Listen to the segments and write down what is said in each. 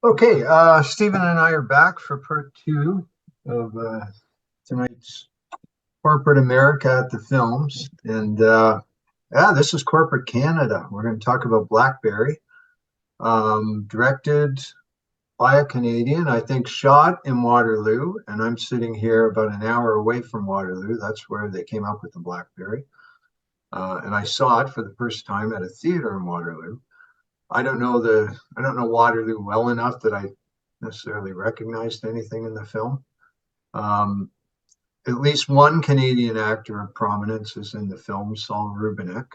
Okay, Stephen and I are back for part two of tonight's Corporate America at the Films. And this is Corporate Canada. We're going to talk about Blackberry, directed by a Canadian, I think shot in Waterloo. And I'm sitting here about an hour away from Waterloo. That's where they came up with the Blackberry. And I saw it for the first time at a theater in Waterloo. I don't know Waterloo well enough that I necessarily recognized anything in the film. Um, at least one Canadian actor of prominence is in the film, Saul Rubinek.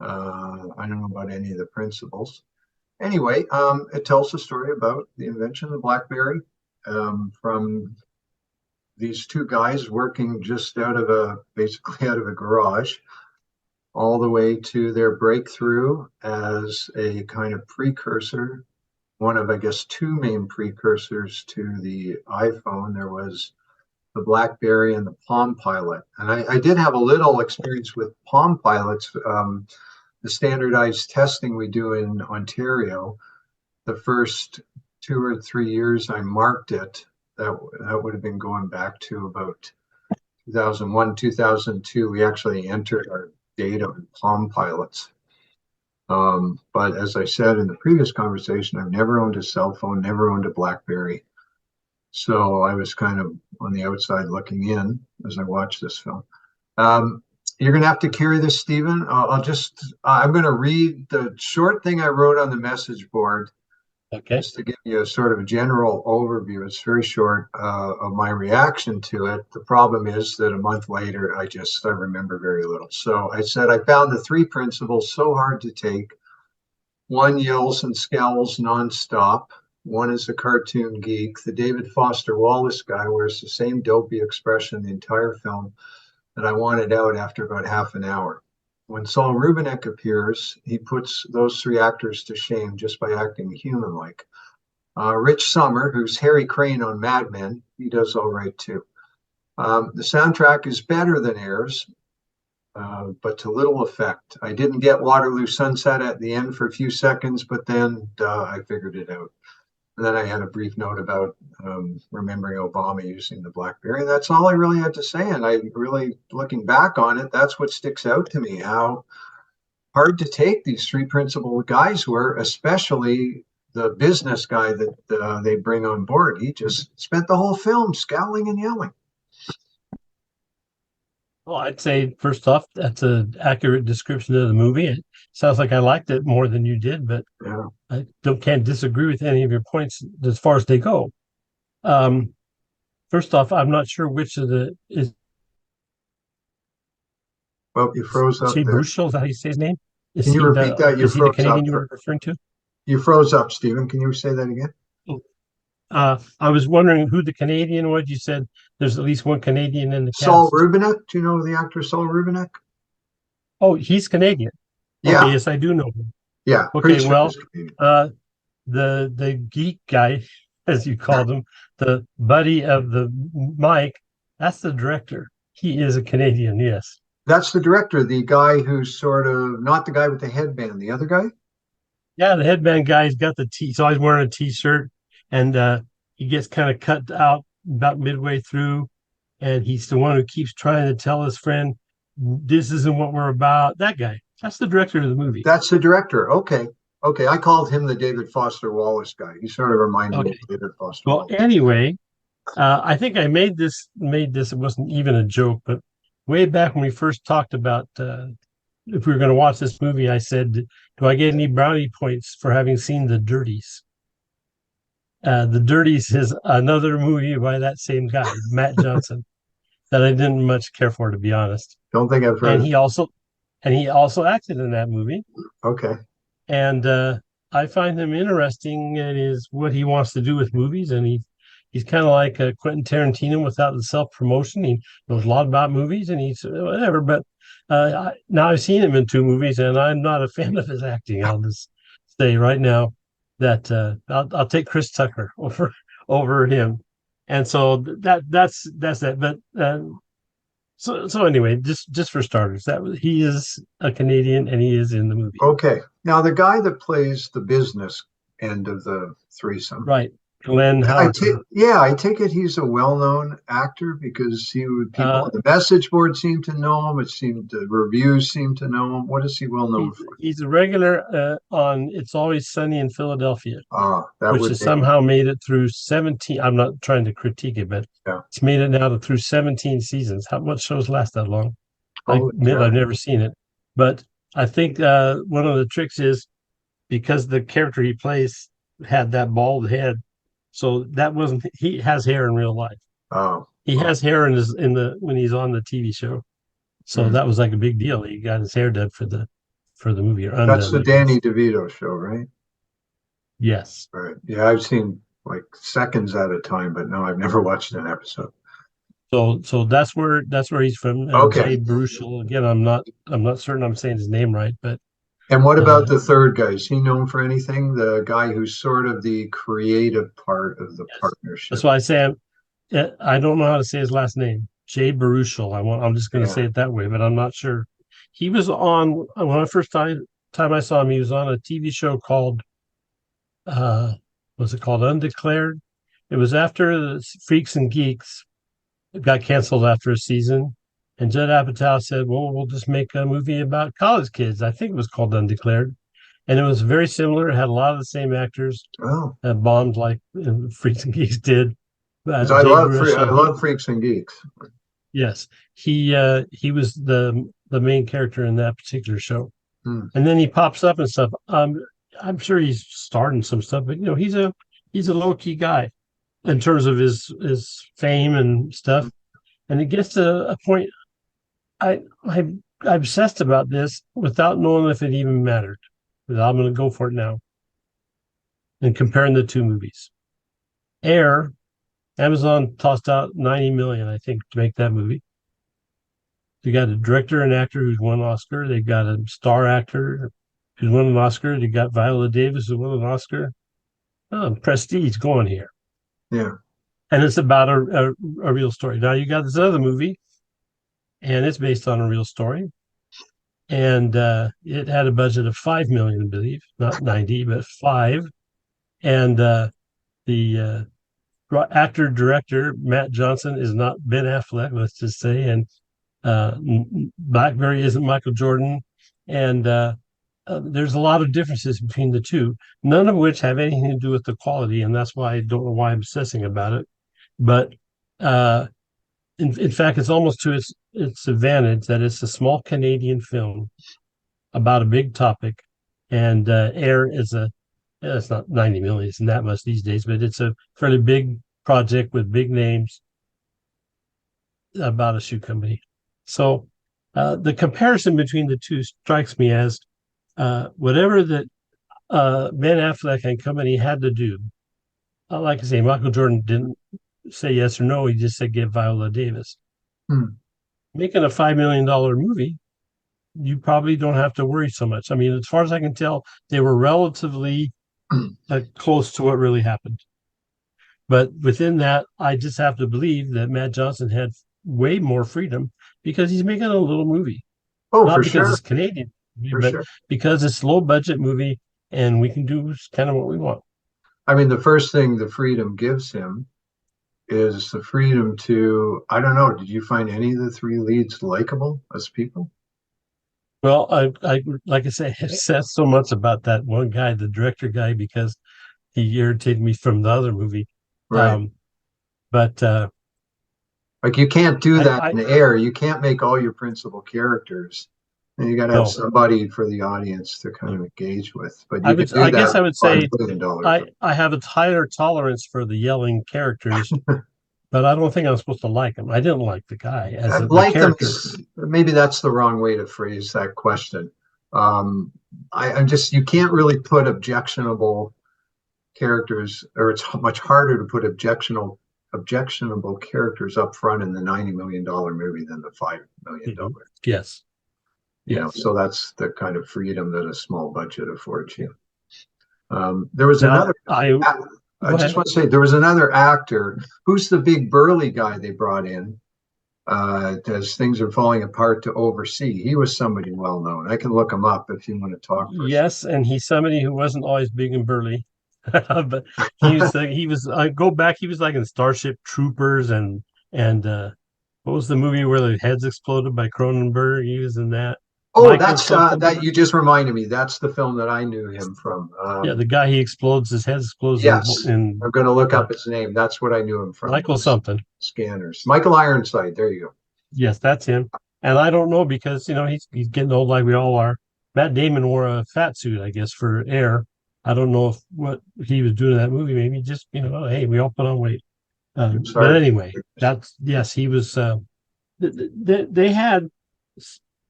I don't know about any of the principals. Anyway, it tells a story about the invention of the BlackBerry from these two guys working just basically out of a garage, all the way to their breakthrough as a kind of precursor, one of, I guess, two main precursors to the iPhone. There was the BlackBerry and the Palm Pilot. And I did have a little experience with Palm Pilots. The standardized testing we do in Ontario, the first 2 or 3 years I marked it, that would have been going back to about 2001, 2002. We actually entered our data in Palm Pilots. But as I said in the previous conversation, I've never owned a cell phone, never owned a BlackBerry. So I was kind of on the outside looking in as I watched this film. You're going to have to carry this, Stephen. I'm going to read the short thing I wrote on the message board. Okay. Just to give you a sort of a general overview. It's very short of my reaction to it. The problem is that a month later, I remember very little. So I said, I found the three principles so hard to take. One yells and scowls nonstop. One is a cartoon geek. The David Foster Wallace guy wears the same dopey expression the entire film that I wanted out after about half an hour. When Saul Rubinek appears, he puts those three actors to shame just by acting human-like. Rich Sommer, who's Harry Crane on Mad Men, he does all right too. The soundtrack is better than Air's, but to little effect. I didn't get Waterloo Sunset at the end for a few seconds, but then I figured it out. And then I had a brief note about remembering Obama using the BlackBerry. That's all I really had to say. And I really, looking back on it, that's what sticks out to me, how hard to take these three principal guys were, especially the business guy that they bring on board. He just spent the whole film scowling and yelling. Well, I'd say first off, that's an accurate description of the movie. It sounds like I liked it more than you did, but Yeah. I can't disagree with any of your points as far as they go. Um, First off, I'm not sure which of the is Well, you froze up Shea there. Bushel, is that how you say his name? Can you repeat that? You Is he the froze up. Canadian you were referring to? You froze up, Stephen. Can you say that again? I was wondering who the Canadian was. You said there's at least one Canadian in the Saul cast. Rubinek. Do you know the actor Saul Rubinek? Oh, he's Canadian. Okay, Yeah. yes, I do know him. Yeah. Okay, Pretty sure well, he's Canadian. the geek guy, as you called him, the buddy of the Mike, that's the director. He is a Canadian, yes. That's the director, the guy who's sort of not the guy with the headband, the other guy. Yeah, the headband guy's got the T. He's always wearing a T-shirt, and he gets kind of cut out about midway through, and he's the one who keeps trying to tell his friend, "This isn't what we're about." That guy. That's the director of the movie. That's the director. Okay. Okay. I called him the David Foster Wallace guy. He sort of reminded me Okay. of David Foster Well, Wallace. anyway, I think I made this. It wasn't even a joke, but way back when we first talked about if we were going to watch this movie, I said, "Do I get any brownie points for having seen The Dirties?" The Dirties is another movie by that same guy, Matt Johnson, that I didn't much care for, to be honest. Don't think I've heard And of it. he also acted in that movie. Okay. And I find him interesting in his what he wants to do with movies, and he's kind of like Quentin Tarantino without the self promotion. He knows a lot about movies, and he's whatever. But now I've seen him in two movies, and I'm not a fan of his acting. I'll just say right now that I'll take Chris Tucker over him, and so that's that. But so anyway, just for starters, he is a Canadian, and he is in the movie. Okay. Now, the guy that plays the business end of the threesome. Right. Glenn Howard. I take it he's a well-known actor because people Uh, on the message board seem to know him. It seemed the reviews seem to know him. What is he well known for? he's a regular on It's Always Sunny in Philadelphia, Ah, that which would has make him. somehow made it through 17. I'm not trying to critique it, but Yeah. it's made it now through 17 seasons. How much shows last that long? I Holy admit cow. I've never seen it, but I think one of the tricks is because the character he plays had that bald head, so that wasn't he has hair in real life. Oh, He well, has hair in the when he's on the TV show, so hmm. that was like a big deal. He got his hair done for the movie or That's undone, the I guess. Danny DeVito show, right? Yes. Right. Yeah, I've seen like seconds at a time, but no, I've never watched an episode. So that's where he's from. Okay. Jay Baruchel. Again, I'm not certain I'm saying his name right, but And what about uh, the third guy? Is he known for anything? The guy who's sort of the creative part of the yes, that's partnership. why I say I don't know how to say his last name. Jay Baruchel. I'm just going to Yeah. say it that way, but I'm not sure. He was on when I first time I saw him. He was on a TV show called uh, was it called Undeclared? It was after the Freaks and Geeks. It got canceled after a season. And Judd Apatow said, well, we'll just make a movie about college kids. I think it was called Undeclared. And it was very similar. It had a lot of the same actors Oh, that bombed like Freaks and Geeks did. 'cause Jay Baruchel, I love Freaks and Geeks. yes, he was the main character in that particular show. Hmm. And then he pops up and stuff. I'm sure he's starred in some stuff, but he's a low key guy in terms of his fame and stuff. And it gets to a point I'm obsessed about this without knowing if it even mattered. But I'm going to go for it now and comparing the two movies. Air, Amazon tossed out 90 million, I think, to make that movie. They got a director and actor who's won an Oscar. They got a star actor who's won an Oscar. They got Viola Davis who won an Oscar. Oh, prestige going here. Yeah. And it's about a real story. Now you got this other movie, and it's based on a real story. And it had a budget of 5 million, I believe, not 90, but five. And the actor director Matt Johnson is not Ben Affleck, let's just say, and Blackberry isn't Michael Jordan, and there's a lot of differences between the two, none of which have anything to do with the quality, and that's why I don't know why I'm obsessing about it. But uh, in fact, it's almost to its advantage that it's a small Canadian film about a big topic, and Air is it's not 90 million, it's not that much these days, but it's a fairly big project with big names about a shoe company. So the comparison between the two strikes me as whatever that Ben Affleck and company had to do. Like I say, Michael Jordan didn't say yes or no. He just said give Viola Davis. Hmm. Making a $5 million movie, you probably don't have to worry so much. I mean, as far as I can tell, they were relatively close to what really happened. But within that, I just have to believe that Matt Johnson had way more freedom because he's making a little movie, Oh, not for because sure. it's Canadian, For but sure. because it's low budget movie and we can do kind of what we want. I mean, the first thing the freedom gives him is the freedom to, I don't know, did you find any of the three leads likable as people? Well, I like I say, I said so much about that one guy, the director guy, because he irritated me from the other movie. Right. Um, but Like you can't do that I in Air. You can't make all your principal characters. And you got to have no, somebody for the audience to kind no. of engage with. But you can do I guess that I with would $5 say million film. I have a higher tolerance for the yelling characters, but I don't think I'm supposed to like him. I didn't like the guy as the Like them, character. maybe that's the wrong way to phrase that question. Um, I'm just, you can't really put objectionable characters, or it's much harder to put objectionable characters up front in the $90 million movie than the $5 million. Mhm. Yes, yes. So that's the kind of freedom that a small budget affords you. There was Now another. I go just ahead. want to say there was another actor. Who's the big burly guy they brought in as things are falling apart to oversee? He was somebody well known. I can look him up if you want to talk for a second. Yes, and he's somebody who wasn't always big and burly. but he was I go back. He was like in Starship Troopers and what was the movie where the heads exploded by Cronenberg? He was in that. Oh, Michael that's something. that you just reminded me. That's the film that I knew him from. Yeah, the guy he explodes. His head explodes Yes, in I'm going to look yeah, up his name. That's what I knew him from. Michael Was something. Scanners. Michael Ironside. There you Yes, that's him. And I don't know because he's getting old like we all are. Matt Damon wore a fat suit, I guess, for air. I don't know if what he was doing in that movie. Maybe just hey, we all put on weight. go. It's But hard. anyway, that's yes, he was. They had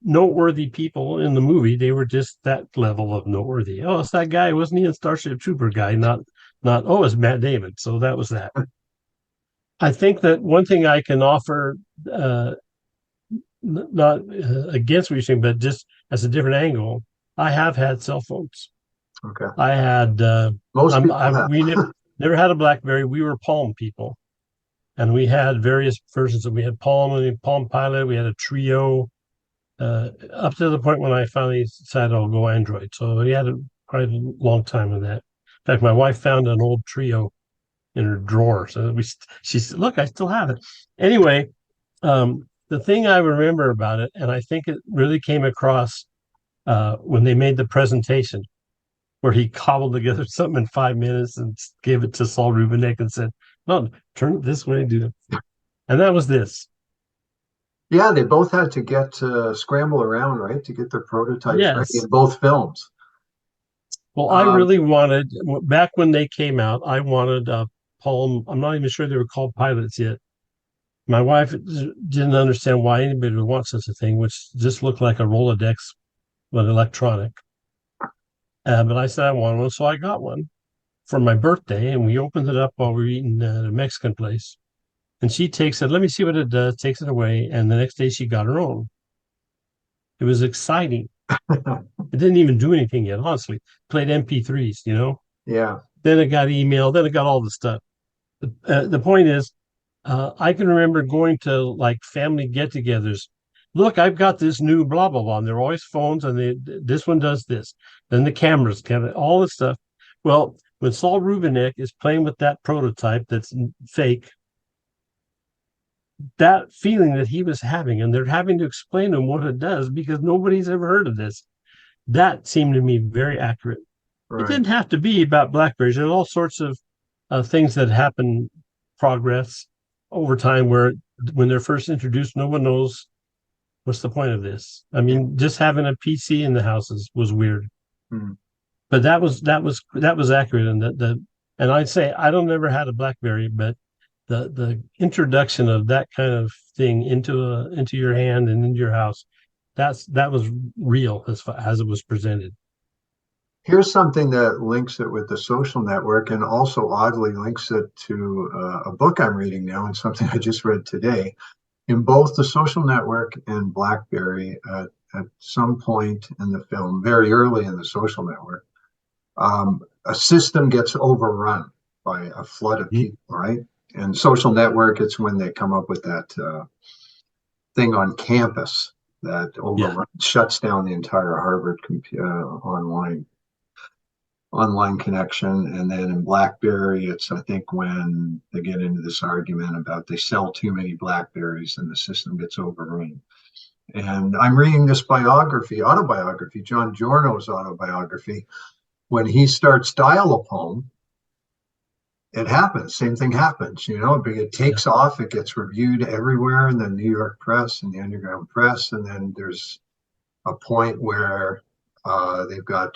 noteworthy people in the movie. They were just that level of noteworthy. Oh, it's that guy, wasn't he? A Starship Trooper guy, not. Oh, it's Matt Damon. So that was that. I think that one thing I can offer, not against what you're saying, but just as a different angle, I have had cell phones. Okay. I had, Most people have. we never had a BlackBerry. We were Palm people, and we had various versions of. We had Palm and Palm Pilot. We had a Trio, up to the point when I finally decided I'll go Android. So we had quite a long time of that. In fact, my wife found an old Trio in her drawer, so she said, "Look, I still have it." Anyway, the thing I remember about it, and I think it really came across when they made the presentation, where he cobbled together something in 5 minutes and gave it to Saul Rubinek and said, "No, turn it this way and do it." And that was this. Yeah, they both had to get scramble around, right, to get their prototypes ready Yes. in both films. Well, I Um, really wanted back when they came out. I wanted Palm. I'm not even sure they were called pilots yet. My wife didn't understand why anybody would want such a thing, which just looked like a Rolodex but electronic. But I said I wanted one, so I got one for my birthday, and we opened it up while we were eating at a Mexican place. And she takes it, let me see what it does, takes it away, and the next day she got her own. It was exciting. It didn't even do anything yet, honestly. Played MP3s. yeah. Then it got email, then it got all the stuff. The point is, I can remember going to like family get-togethers. Look, I've got this new blah blah blah. And they're always phones, and this one does this. Then the cameras, all this stuff. Well, when Saul Rubinek is playing with that prototype that's fake, that feeling that he was having, and they're having to explain to him what it does because nobody's ever heard of this. That seemed to me very accurate. It Right. didn't have to be about Blackberries. There's all sorts of things that happen, progress over time, where when they're first introduced, no one knows what's the point of this. I mean, just having a PC in the houses was weird, Hmm. but that was accurate. And and I'd say I don't never had a BlackBerry, but the introduction of that kind of thing into your hand and into your house, that was real as it was presented. Here's something that links it with the social network and also oddly links it to a book I'm reading now and something I just read today. In both the social network and BlackBerry, at some point in the film, very early in the social network, a system gets overrun by a flood of Mhm. people, right? And social network, it's when they come up with that thing on campus that Yeah. overruns, shuts down the entire Harvard online connection. And then in BlackBerry, it's I think when they get into this argument about they sell too many BlackBerries and the system gets overrun. And I'm reading this autobiography, John Giorno's autobiography. When he starts Dial-A-Pone, it happens. Same thing happens. It Yeah. takes off. It gets reviewed everywhere in the New York press and the underground press. And then there's a point where they've got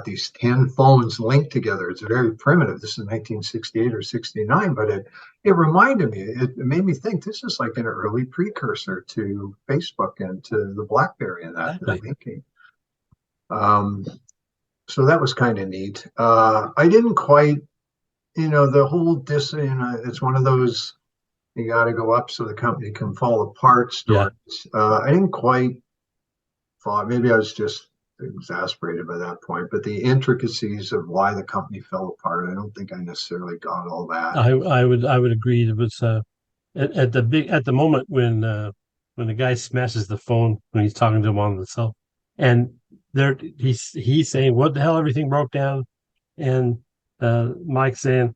these 10 phones linked together. It's very primitive. This is 1968 or 69, but it reminded me, it made me think this is like an early precursor to Facebook and to the BlackBerry and that Exactly. linking. Um, so that was kind of neat. I didn't quite, the whole it's one of those you got to go up so the company can fall apart Yeah. stories. I didn't quite thought maybe I was just exasperated by that point, but the intricacies of why the company fell apart, I don't think I necessarily got all that. I would agree. It was at the moment when the guy smashes the phone when he's talking to him on the cell, and he's saying, "What the hell? Everything broke down," and Mike saying,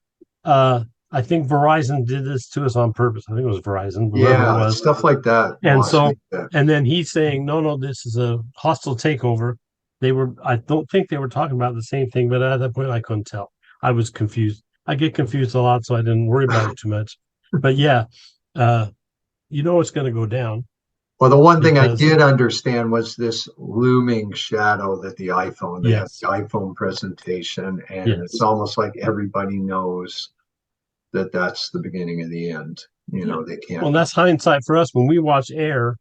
I think Verizon did this to us on purpose. I think it was Verizon, whoever it Yeah, was. stuff like that And lost me so, a bit. and then he's saying, no, no, this is a hostile takeover. I don't think they were talking about the same thing, but at that point, I couldn't tell. I was confused. I get confused a lot, so I didn't worry about it too much. But yeah, uh, it's going to go down Well, the one thing I because, did understand was this looming shadow that they had yes, the iPhone presentation, and it's yes. almost like everybody knows that that's the beginning of the end. Yeah. They Well, can't go. that's hindsight for us. When we watch Air,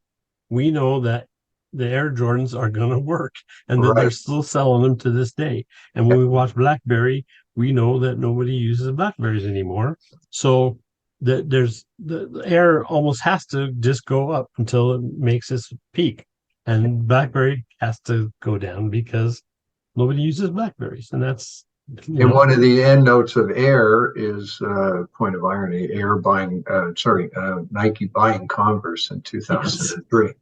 we know that the Air Jordans are going to work and that they're Right. still selling them to this day. And when we watch Blackberry, we know that nobody uses Blackberries anymore. So the Air almost has to just go up until it makes its peak. And Blackberry has to go down because nobody uses Blackberries. And that's, And one of the end notes of Air is point of irony: Air buying, Nike buying Converse in yes. 2003.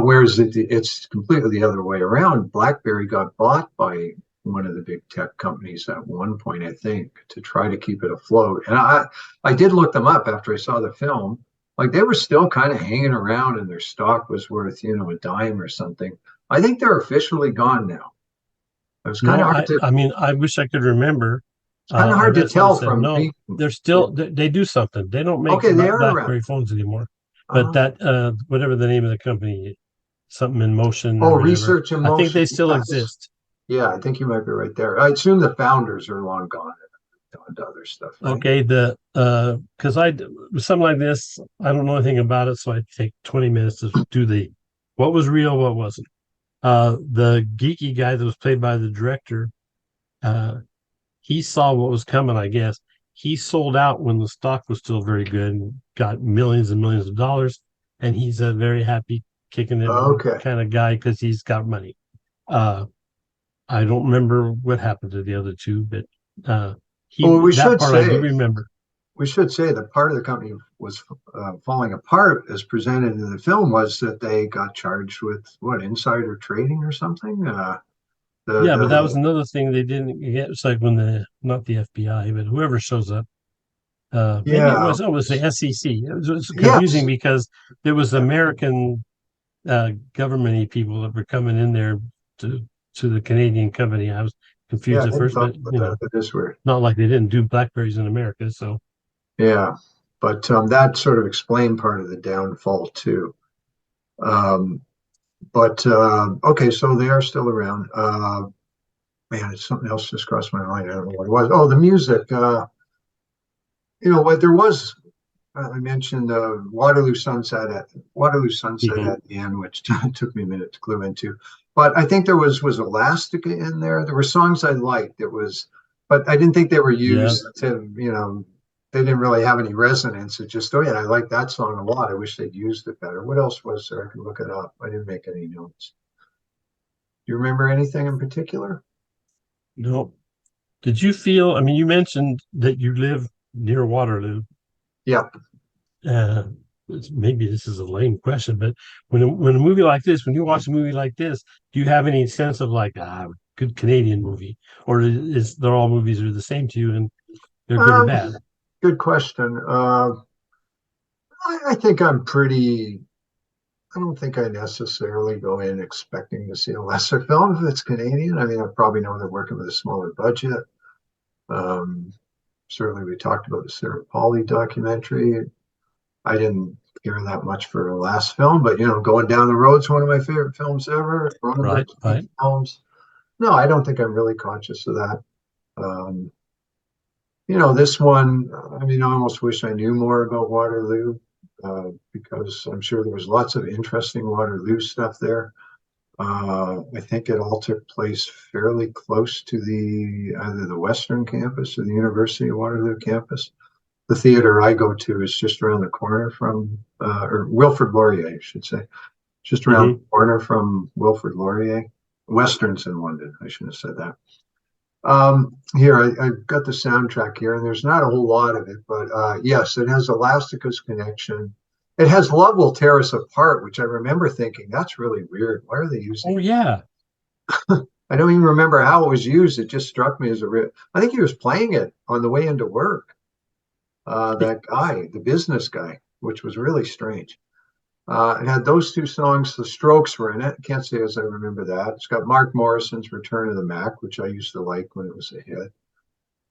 Whereas it's completely the other way around. BlackBerry got bought by one of the big tech companies at one point, I think, to try to keep it afloat. And I did look them up after I saw the film. Like they were still kind of hanging around, and their stock was worth, a dime or something. I think they're officially gone now. It was kind No, of hard I to, I mean, I wish I could remember. I to read something that tell said from no, reading. they're still they do something. They don't make Okay, they are around. BlackBerry phones anymore, but Uh, that whatever the name of the company, something in motion or oh, whatever, Research in I think Motion. they still Yes. exist. Yeah, I think you might be right there. I assume the founders are long gone and on to other stuff, right? Okay, the because something like this, I don't know anything about it, so I take 20 minutes to do the what was real, what wasn't. The geeky guy that was played by the director, uh, he saw what was coming, I guess. He sold out when the stock was still very good and got millions and millions of dollars. And he's a very happy, kicking it Okay. kind of guy because he's got money. Uh, I don't remember what happened to the other two, but Well, that part I do remember. we should say that part of the company was falling apart as presented in the film was that they got charged with what, insider trading or something. Yeah, but that was The another thing they didn't get. It's like when not the FBI, but whoever shows up. Maybe Yeah, it was the SEC. It was confusing yes, because there was yeah, American governmenty people that were coming in there to the Canadian company. I was yeah. confused I at hadn't first, thought but about that. That is weird. not like they didn't do Blackberries in America. So Yeah, but that sort of explained part of the downfall too. Um, but okay, so they are still around. Man, it's something else just crossed my mind. I don't know what it was. Oh, the music. What there was. I mentioned Waterloo Sunset mhm. at the end, which took me a minute to clue into. But I think there was Elastica in there. There were songs I liked. But I didn't think they were Yeah, used to, they didn't really have any resonance. It just, oh yeah, I like that song a lot. I wish they'd used it better. What else was there? I could look it up. I didn't make any notes. Do you remember anything in particular? no. Did you feel? I mean, you mentioned that you live near Waterloo. Yeah. Uh, Maybe this is a lame question, but when a movie like this, when you watch a movie like this, do you have any sense of like good Canadian movie, or is they're all movies are the same to you and they're good or Um, bad? Good question. I think I don't think I necessarily go in expecting to see a lesser film if it's Canadian. I mean, I probably know they're working with a smaller budget. Um, Certainly, we talked about the Sarah Polley documentary. I didn't care that much for her last film, but Going Down the Road's one of my favorite films ever. Right, Cronenberg's big right. films. No, I don't think I'm really conscious of that. Um, this one, I mean, I almost wish I knew more about Waterloo because I'm sure there was lots of interesting Waterloo stuff there. I think it all took place fairly close to either the Western campus or the University of Waterloo campus. The theater I go to is just around the corner from, or Wilfrid Laurier, I should say, just around the Hmm. corner from Wilfrid Laurier. Western's in London. I shouldn't have said that. Here, I've got the soundtrack here, and there's not a whole lot of it, but yes, it has Elastica's connection. It has Love Will Tear Us Apart, which I remember thinking, that's really weird. Why are they using Oh yeah, I don't even remember how it was used. It just struck me as I think he was playing it on the way into work. That guy, the business guy, which was really strange. It had those two songs. The Strokes were in it. Can't say as I remember that. It's got Mark Morrison's Return of the Mac, which I used to like when it was a hit.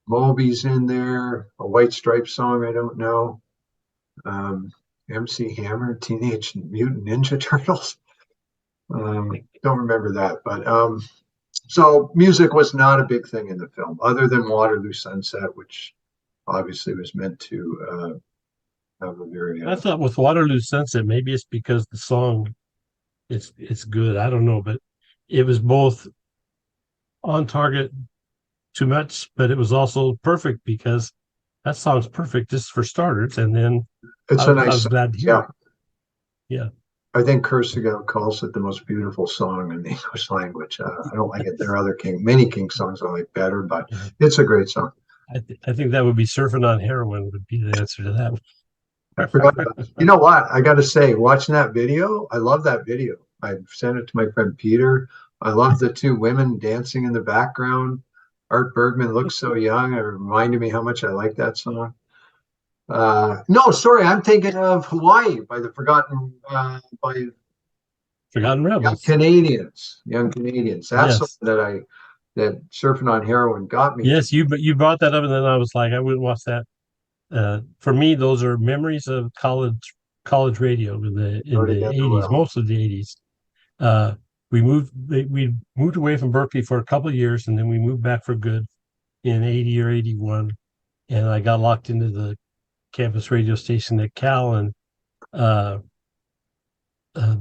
Moby's in there. A White Stripes song I don't know. MC Hammer, Teenage Mutant Ninja Turtles. Don't remember that, but so music was not a big thing in the film, other than Waterloo Sunset, which obviously was meant to have a very. I thought with Waterloo Sunset, maybe it's because the song it's good. I don't know, but it was both on target too much, but it was also perfect because that song's perfect just for starters. And then It's a I nice was song. glad to hear Yeah, it. Yeah. I think Kursiga calls it the most beautiful song in the English language. I don't like it. There are many King songs I like better, but Yeah. it's a great song. I think that would be surfing on heroin would be the answer to that. I forgot about it. You know what? I got to say, watching that video, I love that video. I sent it to my friend Peter. I love the two women dancing in the background. Art Bergman looks so young. It reminded me how much I like that song. No, sorry, I'm thinking of Hawaii by the Forgotten by Forgotten Young Rebels. Canadians. Young Canadians. That's the Yes. one that Surfing on Heroin got me to. Yes, you brought that up, and then I was like, I wouldn't watch that. For me, those are memories of college radio in Go the together '80s, well. most of the '80s. Uh, we moved away from Berkeley for a couple of years, and then we moved back for good in '80 or '81, and I got locked into the campus radio station at Cal, and uh, uh,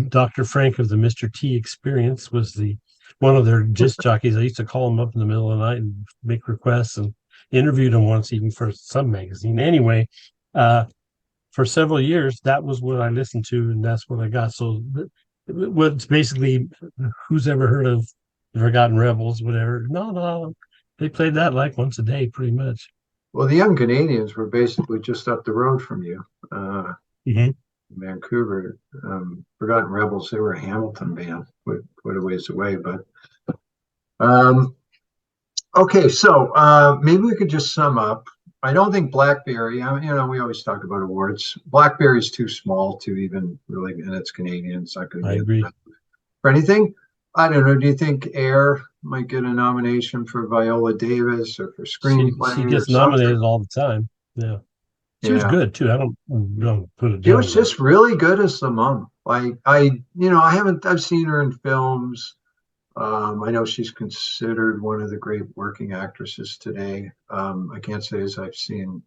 Dr. Frank of the Mr. T Experience was the one of their disc jockeys. I used to call him up in the middle of the night and make requests, and interviewed him once even for some magazine. Anyway, uh, for several years, that was what I listened to, and that's what I got. So, what's basically who's ever heard of the Forgotten Rebels, whatever? No, they played that like once a day, pretty much. Well, the Young Canadians were basically just up the road from you, Mm-hmm. Vancouver. Forgotten Rebels, they were a Hamilton band, quite a ways away. But um, okay, so maybe we could just sum up. I don't think Blackberry, we always talk about awards. Blackberry's too small to even really, and it's Canadian. It's not going to I be agree. for anything. I don't know. Do you think Air might get a nomination for Viola Davis or for She screenplay or gets something? nominated all the time. Yeah, she was Yeah. good too. I don't put it She down was there. just really good as the mom. I've seen her in films. I know she's considered one of the great working actresses today. I can't say as I've seen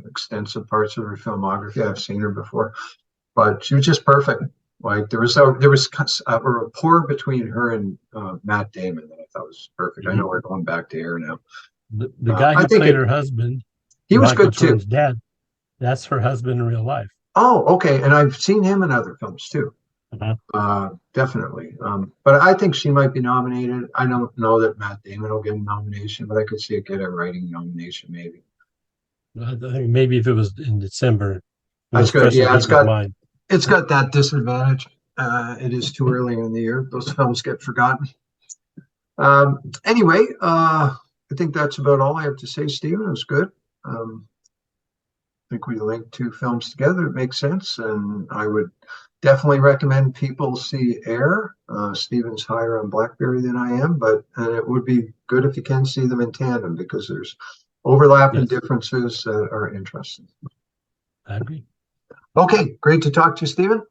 extensive parts of her filmography. I've seen her before, but she was just perfect. Like there was a rapport between her and Matt Damon that I thought was perfect. I know we're going back to Air now. The guy I who think played her husband, he was Michael good too. Turn's dad, that's her husband in real life. Oh, okay. And I've seen him in other films too. Uh-huh. Definitely. But I think she might be nominated. I don't know that Matt Damon will get a nomination, but I could see it get a writing nomination maybe. I think maybe if it was in December, it That's was good. fresh in Yeah, people's mind. it's got that disadvantage. It is too early in the year. Those films get forgotten. Anyway, I think that's about all I have to say, Stephen. It was good. I think we linked two films together. It makes sense, and I would definitely recommend people see Air. Stephen's higher on Blackberry than I am, but it would be good if you can see them in tandem because there's overlap and Yes, differences that are interesting. I agree. Okay, great to talk to you, Stephen.